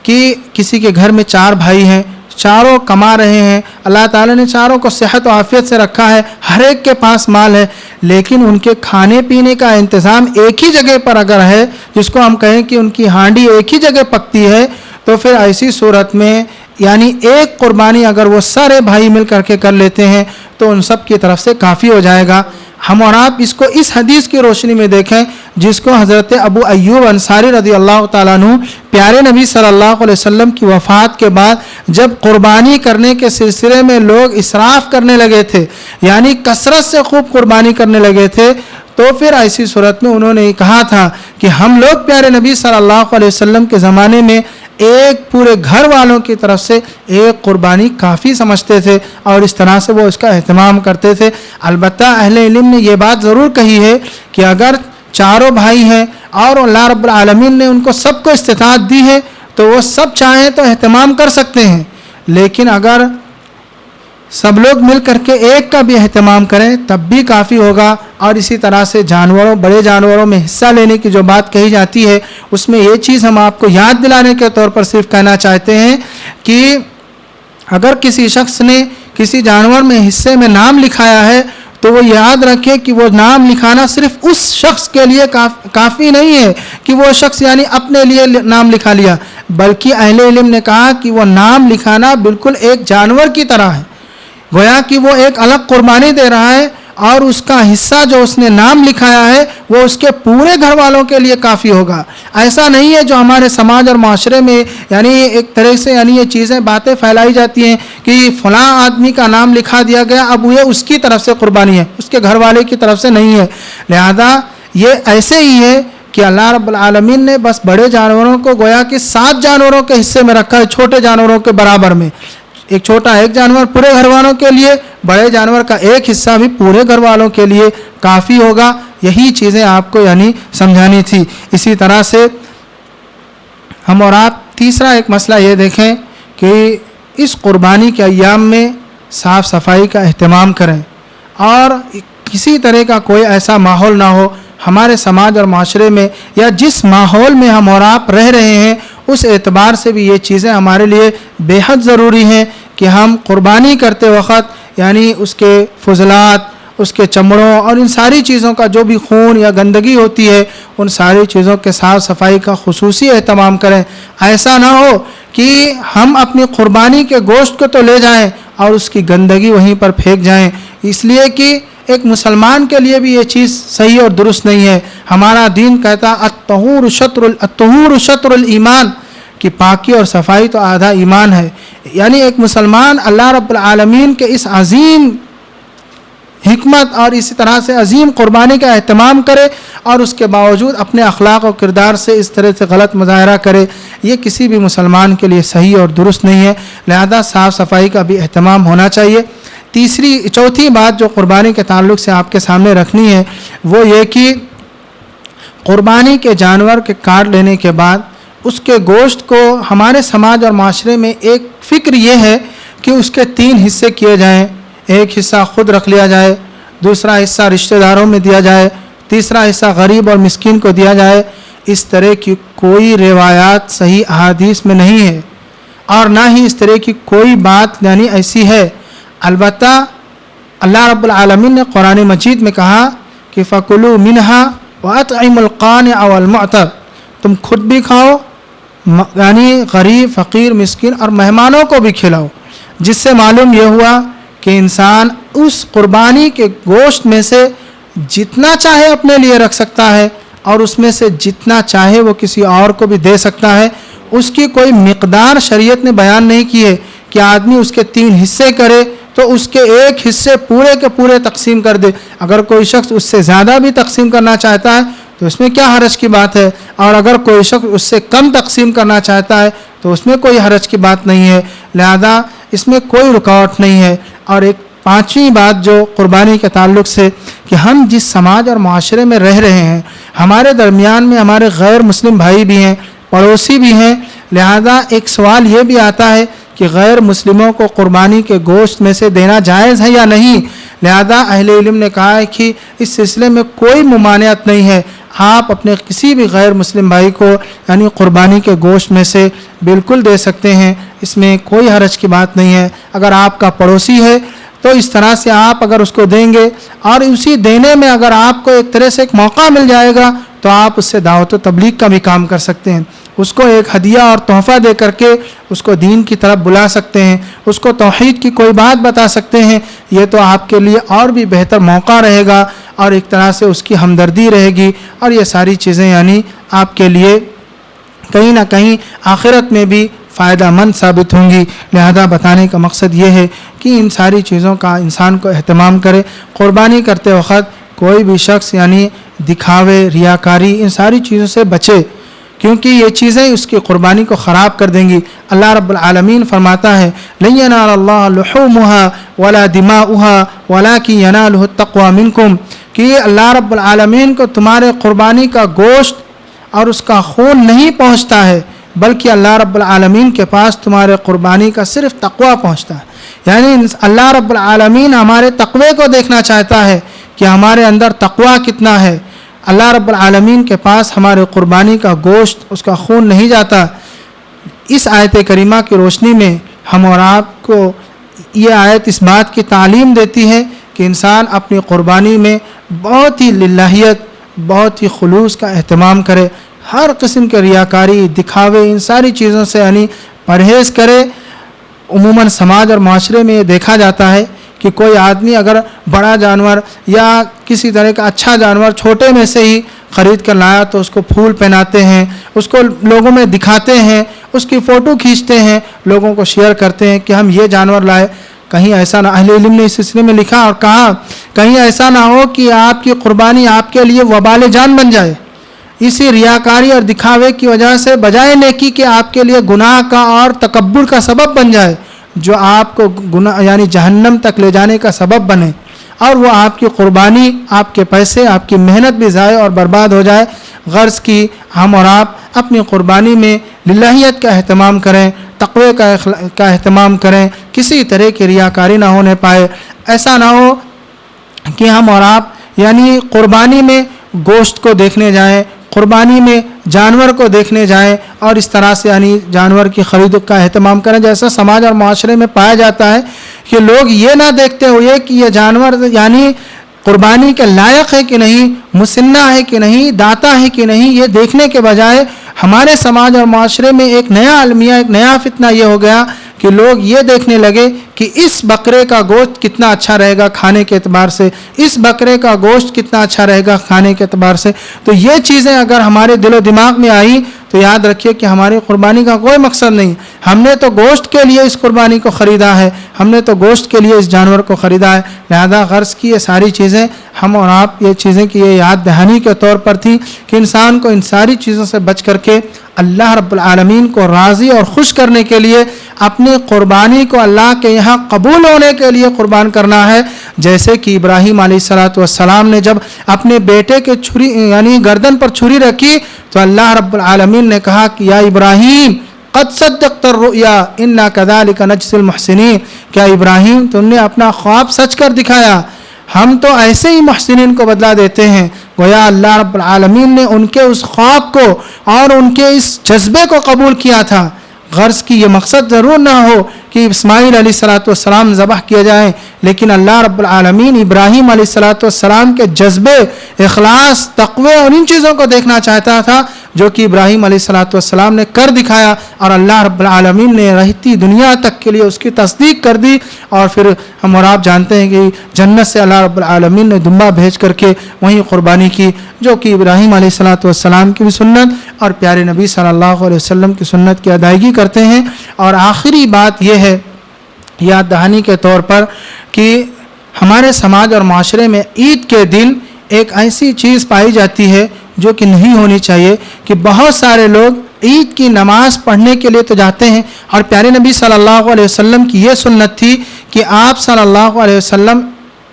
کہ کسی کے گھر میں 4 بھائی ہیں، چاروں کما رہے ہیں، اللہ تعالیٰ نے چاروں کو صحت و عافیت سے رکھا ہے، ہر ایک کے پاس مال ہے، لیکن ان کے کھانے پینے کا انتظام ایک ہی جگہ پر اگر ہے، جس کو ہم کہیں کہ ان کی ہانڈی ایک ہی جگہ پکتی ہے، تو پھر ایسی صورت میں یعنی ایک قربانی اگر وہ سارے بھائی مل کر کے کر لیتے ہیں تو ان سب کی طرف سے کافی ہو جائے گا. ہم اور آپ اس کو اس حدیث کی روشنی میں دیکھیں جس کو حضرت ابو ایوب انصاری رضی اللہ تعالیٰ عنہ پیارے نبی صلی اللہ علیہ وسلم کی وفات کے بعد جب قربانی کرنے کے سلسلے میں لوگ اسراف کرنے لگے تھے، یعنی کثرت سے خوب قربانی کرنے لگے تھے، تو پھر ایسی صورت میں انہوں نے کہا تھا کہ ہم لوگ پیارے نبی صلی اللہ علیہ وسلم کے زمانے میں ایک پورے گھر والوں کی طرف سے ایک قربانی کافی سمجھتے تھے اور اس طرح سے وہ اس کا اہتمام کرتے تھے. البتہ اہل علم نے یہ بات ضرور کہی ہے کہ اگر چاروں بھائی ہیں اور اللہ رب العالمین نے ان کو سب کو استطاعت دی ہے تو وہ سب چاہیں تو اہتمام کر سکتے ہیں، لیکن اگر سب لوگ مل کر کے ایک کا بھی اہتمام کریں تب بھی کافی ہوگا. اور اسی طرح سے جانوروں، بڑے جانوروں میں حصہ لینے کی جو بات کہی جاتی ہے اس میں یہ چیز ہم آپ کو یاد دلانے کے طور پر صرف کہنا چاہتے ہیں کہ اگر کسی شخص نے کسی جانور میں حصے میں نام لکھایا ہے تو وہ یاد رکھے کہ وہ نام لکھانا صرف اس شخص کے لیے کافی نہیں ہے کہ وہ شخص یعنی اپنے لیے نام لکھا لیا، بلکہ اہل علم نے کہا کہ وہ نام لکھانا بالکل ایک جانور کی طرح ہے، گویا کہ وہ ایک الگ قربانی دے رہا ہے اور اس کا حصہ جو اس نے نام لکھایا ہے وہ اس کے پورے گھر والوں کے لیے کافی ہوگا. ایسا نہیں ہے جو ہمارے سماج اور معاشرے میں یعنی ایک طرح سے یعنی یہ چیزیں باتیں پھیلائی جاتی ہیں کہ فلاں آدمی کا نام لکھا دیا گیا اب یہ اس کی طرف سے قربانی ہے، اس کے گھر والے کی طرف سے نہیں ہے. لہذا یہ ایسے ہی ہے کہ اللہ رب العالمین نے بس بڑے جانوروں کو گویا کہ 7 جانوروں کے حصے میں رکھا ہے، چھوٹے جانوروں کے برابر میں. ایک جانور پورے گھر والوں کے لیے، بڑے جانور کا ایک حصہ بھی پورے گھر والوں کے لیے کافی ہوگا. یہی چیزیں آپ کو یعنی سمجھانی تھی. اسی طرح سے ہم اور آپ تیسرا ایک مسئلہ یہ دیکھیں کہ اس قربانی کے ایام میں صاف صفائی کا اہتمام کریں اور کسی طرح کا کوئی ایسا ماحول نہ ہو ہمارے سماج اور معاشرے میں یا جس ماحول میں ہم اور آپ رہ رہے ہیں اس اعتبار سے بھی یہ چیزیں ہمارے لیے بے حد ضروری ہیں کہ ہم قربانی کرتے وقت یعنی اس کے فضلات، اس کے چمڑوں اور ان ساری چیزوں کا جو بھی خون یا گندگی ہوتی ہے ان ساری چیزوں کے صاف صفائی کا خصوصی اہتمام کریں. ایسا نہ ہو کہ ہم اپنی قربانی کے گوشت کو تو لے جائیں اور اس کی گندگی وہیں پر پھینک جائیں، اس لیے کہ ایک مسلمان کے لیے بھی یہ چیز صحیح اور درست نہیں ہے. ہمارا دین کہتا الطہور شطر الایمان کہ پاکی اور صفائی تو آدھا ایمان ہے. یعنی ایک مسلمان اللہ رب العالمین کے اس عظیم حکمت اور اسی طرح سے عظیم قربانی کا اہتمام کرے اور اس کے باوجود اپنے اخلاق و کردار سے اس طرح سے غلط مظاہرہ کرے، یہ کسی بھی مسلمان کے لیے صحیح اور درست نہیں ہے. لہذا صاف صفائی کا بھی اہتمام ہونا چاہیے. چوتھی بات جو قربانی کے تعلق سے آپ کے سامنے رکھنی ہے وہ یہ کہ قربانی کے جانور کے کاٹ لینے کے بعد اس کے گوشت کو ہمارے سماج اور معاشرے میں ایک فکر یہ ہے کہ اس کے 3 حصے کیے جائیں. ایک حصہ خود رکھ لیا جائے، دوسرا حصہ رشتہ داروں میں دیا جائے، تیسرا حصہ غریب اور مسکین کو دیا جائے. اس طرح کی کوئی روایات صحیح احادیث میں نہیں ہے اور نہ ہی اس طرح کی کوئی بات یعنی ایسی ہے. البتہ اللہ رب العالمین نے قرآن مجید میں کہا کہ فَكُلُوا مِنْهَا وَأَطْعِمُوا الْقَانِعَ وَالْمُعْتَرَ، تم خود بھی کھاؤ، یعنی غریب فقیر مسکین اور مہمانوں کو بھی کھلاؤ، جس سے معلوم یہ ہوا کہ انسان اس قربانی کے گوشت میں سے جتنا چاہے اپنے لیے رکھ سکتا ہے اور اس میں سے جتنا چاہے وہ کسی اور کو بھی دے سکتا ہے۔ اس کی کوئی مقدار شریعت نے بیان نہیں کی ہے کہ آدمی اس کے 3 حصے کرے تو اس کے 1 حصے پورے کے پورے تقسیم کر دے۔ اگر کوئی شخص اس سے زیادہ بھی تقسیم کرنا چاہتا ہے تو اس میں کیا حرج کی بات ہے، اور اگر کوئی شخص اس سے کم تقسیم کرنا چاہتا ہے تو اس میں کوئی حرج کی بات نہیں ہے، لہذا اس میں کوئی رکاوٹ نہیں ہے۔ اور ایک 5ویں بات جو قربانی کے تعلق سے کہ ہم جس سماج اور معاشرے میں رہ رہے ہیں، ہمارے درمیان میں ہمارے غیر مسلم بھائی بھی ہیں، پڑوسی بھی ہیں، لہذا ایک سوال یہ بھی آتا ہے کہ غیر مسلموں کو قربانی کے گوشت میں سے دینا جائز ہے یا نہیں۔ لہذا اہل علم نے کہا ہے کہ اس سلسلے میں کوئی ممانعت نہیں ہے، آپ اپنے کسی بھی غیر مسلم بھائی کو یعنی قربانی کے گوشت میں سے بالکل دے سکتے ہیں، اس میں کوئی حرج کی بات نہیں ہے۔ اگر آپ کا پڑوسی ہے تو اس طرح سے آپ اگر اس کو دیں گے اور اسی دینے میں اگر آپ کو ایک طرح سے ایک موقع مل جائے گا تو آپ اس سے دعوت و تبلیغ کا بھی کام کر سکتے ہیں، اس کو ایک ہدیہ اور تحفہ دے کر کے اس کو دین کی طرف بلا سکتے ہیں، اس کو توحید کی کوئی بات بتا سکتے ہیں، یہ تو آپ کے لیے اور بھی بہتر موقع رہے گا اور ایک طرح سے اس کی ہمدردی رہے گی، اور یہ ساری چیزیں یعنی آپ کے لیے کہیں نہ کہیں آخرت میں بھی فائدہ مند ثابت ہوں گی۔ لہذا بتانے کا مقصد یہ ہے کہ ان ساری چیزوں کا انسان کو اہتمام کرے، قربانی کرتے وقت کوئی بھی شخص یعنی دکھاوے، ریاکاری، ان ساری چیزوں سے بچے، کیونکہ یہ چیزیں اس کی قربانی کو خراب کر دیں گی۔ اللہ رب العالمین فرماتا ہے لن ینال اللہ لحومها ولا دماؤها ولکن ینالہ التقوی منکم، کہ اللہ رب العالمین کو تمہارے قربانی کا گوشت اور اس کا خون نہیں پہنچتا ہے، بلکہ اللہ رب العالمین کے پاس تمہارے قربانی کا صرف تقوی پہنچتا ہے۔ یعنی اللہ رب العالمین ہمارے تقوی کو دیکھنا چاہتا ہے کہ ہمارے اندر تقوی کتنا ہے۔ اللہ رب العالمین کے پاس ہمارے قربانی کا گوشت، اس کا خون نہیں جاتا۔ اس آیت کریمہ کی روشنی میں ہم اور آپ کو یہ آیت اس بات کی تعلیم دیتی ہے کہ انسان اپنی قربانی میں بہت ہی للہیت، بہت ہی خلوص کا اہتمام کرے، ہر قسم کے ریاکاری، دکھاوے، ان ساری چیزوں سے یعنی پرہیز کرے۔ عموماً سماج اور معاشرے میں یہ دیکھا جاتا ہے کہ کوئی آدمی اگر بڑا جانور یا کسی طرح کا اچھا جانور چھوٹے میں سے ہی خرید کر لایا تو اس کو پھول پہناتے ہیں، اس کو لوگوں میں دکھاتے ہیں، اس کی فوٹو کھینچتے ہیں، لوگوں کو شیئر کرتے ہیں کہ ہم یہ جانور لائے۔ کہیں ایسا نہ، اہل علم نے اس سلسلے میں لکھا اور کہا کہیں ایسا نہ ہو کہ آپ کی قربانی آپ کے لیے وبال جان بن جائے، اسی ریاکاری اور دکھاوے کی وجہ سے بجائے نیکی کہ آپ کے لیے گناہ کا اور تکبر کا سبب بن جائے، جو آپ کو گناہ یعنی جہنم تک لے جانے کا سبب بنے، اور وہ آپ کی قربانی، آپ کے پیسے، آپ کی محنت بھی ضائع اور برباد ہو جائے۔ غرض کی ہم اور آپ اپنی قربانی میں للہیت کا اہتمام کریں، تقوی کا اہتمام کریں، کسی طرح کی ریاکاری نہ ہونے پائے۔ ایسا نہ ہو کہ ہم اور آپ یعنی قربانی میں گوشت کو دیکھنے جائیں، قربانی میں جانور کو دیکھنے جائیں اور اس طرح سے یعنی جانور کی خرید کا اہتمام کریں، جیسا سماج اور معاشرے میں پایا جاتا ہے کہ لوگ یہ نہ دیکھتے ہوئے کہ یہ جانور یعنی قربانی کے لائق ہے کہ نہیں، مسنہ ہے کہ نہیں، داتا ہے کہ نہیں، یہ دیکھنے کے بجائے ہمارے سماج اور معاشرے میں ایک نیا المیہ، ایک نیا فتنہ یہ ہو گیا کہ لوگ یہ دیکھنے لگے کہ اس بکرے کا گوشت کتنا اچھا رہے گا کھانے کے اعتبار سے، اس بکرے کا گوشت کتنا اچھا رہے گا کھانے کے اعتبار سے۔ تو یہ چیزیں اگر ہمارے دل و دماغ میں آئیں تو یاد رکھیے کہ ہماری قربانی کا کوئی مقصد نہیں، ہم نے تو گوشت کے لیے اس قربانی کو خریدا ہے، ہم نے تو گوشت کے لیے اس جانور کو خریدا ہے۔ لہذا غرض کی یہ ساری چیزیں ہم اور آپ یہ چیزیں کی یہ یاد دہانی کے طور پر تھی کہ انسان کو ان ساری چیزوں سے بچ کر کے اللہ رب العالمین کو راضی اور خوش کرنے کے لیے اپنی قربانی کو اللہ کے یہاں قبول ہونے کے لیے قربان کرنا ہے۔ جیسے کہ ابراہیم علیہ السلام نے جب اپنے بیٹے کے چھری یعنی گردن پر چھری رکھی تو اللہ رب العالمین نے کہا کہ یا ابراہیم قد صدقت الرؤیا انا کذالک نجزی المحسنین، کیا ابراہیم تم نے اپنا خواب سچ کر دکھایا، ہم تو ایسے ہی محسنین کو بدلا دیتے ہیں۔ گویا اللہ رب العالمین نے ان کے اس خواب کو اور ان کے اس جذبے کو قبول کیا تھا۔ غرض کی یہ مقصد ضرور نہ ہو کہ اسماعیل علیہ الصلوۃ والسلام ذبح کیے جائیں، لیکن اللہ رب العالمین ابراہیم علیہ الصلوۃ والسلام کے جذبے، اخلاص، تقوی اور ان چیزوں کو دیکھنا چاہتا تھا جو کہ ابراہیم علیہ الصلوۃ والسلام نے کر دکھایا، اور اللہ رب العالمین نے رہتی دنیا تک کے لیے اس کی تصدیق کر دی۔ اور پھر ہم اور آپ جانتے ہیں کہ جنت سے اللہ رب العالمین نے دمبا بھیج کر کے وہیں قربانی کی، جو کہ ابراہیم علیہ الصلوۃ والسلام کی بھی سنت اور پیارے نبی صلی اللہ علیہ وسلم کی سنت کی ادائیگی کرتے ہیں۔ اور آخری بات یہ ہے یاد دہانی کے طور پر کہ ہمارے سماج اور معاشرے میں عید کے دن ایک ایسی چیز پائی جاتی ہے جو کہ نہیں ہونی چاہیے، کہ بہت سارے لوگ عید کی نماز پڑھنے کے لیے تو جاتے ہیں، اور پیارے نبی صلی اللہ علیہ وسلم کی یہ سنت تھی کہ آپ صلی اللہ علیہ وسلم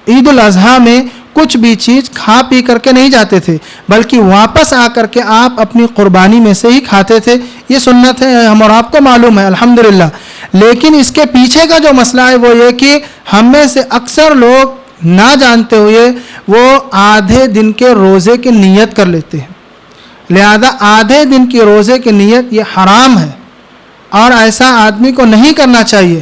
عید الاضحیٰ میں کچھ بھی چیز کھا پی کر کے نہیں جاتے تھے، بلکہ واپس آ کر کے آپ اپنی قربانی میں سے ہی کھاتے تھے۔ یہ سنت ہے، ہم اور آپ کو معلوم ہے الحمدللہ۔ لیکن اس کے پیچھے کا جو مسئلہ ہے وہ یہ کہ ہم میں سے اکثر لوگ نہ جانتے ہوئے وہ آدھے دن کے روزے کی نیت کر لیتے ہیں، لہذا آدھے دن کی روزے کی نیت یہ حرام ہے، اور ایسا آدمی کو نہیں کرنا چاہیے،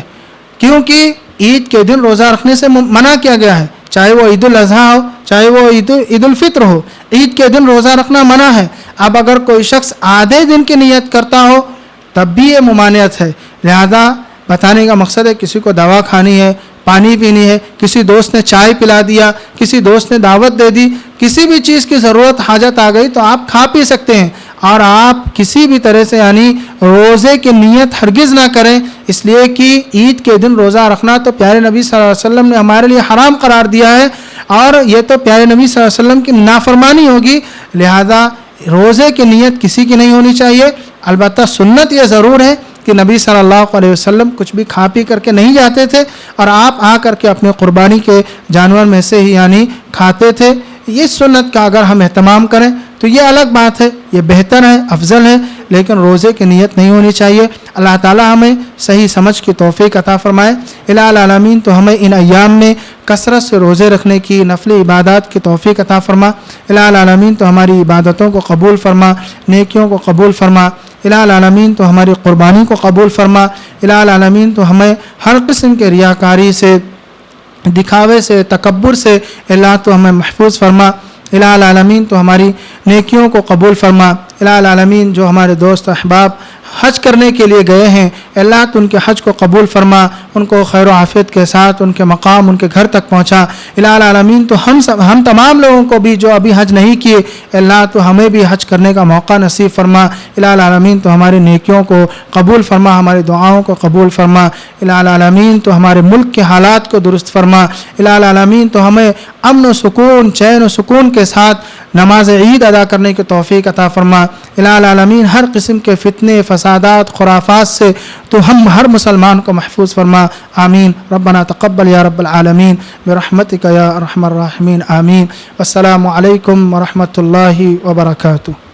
کیونکہ عید کے دن روزہ رکھنے سے منع کیا گیا ہے، چاہے وہ عید الاضحیٰ ہو چاہے وہ عید الفطر ہو، عید کے دن روزہ رکھنا منع ہے۔ اب اگر کوئی شخص آدھے دن کی نیت کرتا ہو تب بھی یہ ممانعت ہے۔ لہذا بتانے کا مقصد ہے کسی کو دوا کھانی ہے، پانی پینی ہے، کسی دوست نے چائے پلا دیا، کسی دوست نے دعوت دے دی، کسی بھی چیز کی ضرورت حاجت آ گئی تو آپ کھا پی سکتے ہیں، اور آپ کسی بھی طرح سے یعنی روزے کی نیت ہرگز نہ کریں، اس لیے کہ عید کے دن روزہ رکھنا تو پیارے نبی صلی اللہ علیہ وسلم نے ہمارے لیے حرام قرار دیا ہے، اور یہ تو پیارے نبی صلی اللہ علیہ وسلم کی نافرمانی ہوگی۔ لہذا روزے کی نیت کسی کی نہیں ہونی چاہیے۔ البتہ سنت یہ ضرور ہے کہ نبی صلی اللہ علیہ وسلم کچھ بھی کھا پی کر کے نہیں جاتے تھے، اور آپ آ کر کے اپنے قربانی کے جانور میں سے ہی یعنی کھاتے تھے۔ اس سنت کا اگر ہم اہتمام کریں تو یہ الگ بات ہے، یہ بہتر ہے، افضل ہے، لیکن روزے کی نیت نہیں ہونی چاہیے۔ اللہ تعالی ہمیں صحیح سمجھ کی توفیق عطا فرمائے۔ الہ العالمین تو ہمیں ان ایام میں کثرت سے روزے رکھنے کی، نفل عبادات کی توفیق عطا فرما۔ الہ العالمین تو ہماری عبادتوں کو قبول فرما، نیکیوں کو قبول فرما۔ الہ العالمین تو ہماری قربانی کو قبول فرما۔ الہ العالمین تو ہمیں ہر قسم کے ریاکاری سے، دکھاوے سے، تکبر سے اللہ تو ہمیں محفوظ فرما۔ الہ العالمین تو ہماری نیکیوں کو قبول فرما۔ الہ العالمین جو ہمارے دوست احباب حج کرنے کے لیے گئے ہیں اللہ تو ان کے حج کو قبول فرما، ان کو خیر و عافیت کے ساتھ ان کے مقام ان کے گھر تک پہنچا۔ الہ العالمین تو ہم تمام لوگوں کو بھی جو ابھی حج نہیں کیے اللہ تو ہمیں بھی حج کرنے کا موقع نصیب فرما۔ الہ العالمین تو ہماری نیکیوں کو قبول فرما، ہماری دعاؤں کو قبول فرما۔ الہ العالمین تو ہمارے ملک کے حالات کو درست فرما۔ الہ العالمین تو ہمیں امن و سکون، چین و سکون کے ساتھ نماز عید ادا کرنے کی توفیق عطا فرما۔ الہ العالمین ہر قسم کے فتنے، فسادات، خرافات سے تو ہم ہر مسلمان کو محفوظ فرما۔ آمین۔ ربنا تقبل یا رب العالمین برحمتک یا ارحم الراحمین۔ آمین۔ والسلام علیکم ورحمۃ اللہ وبرکاتہ۔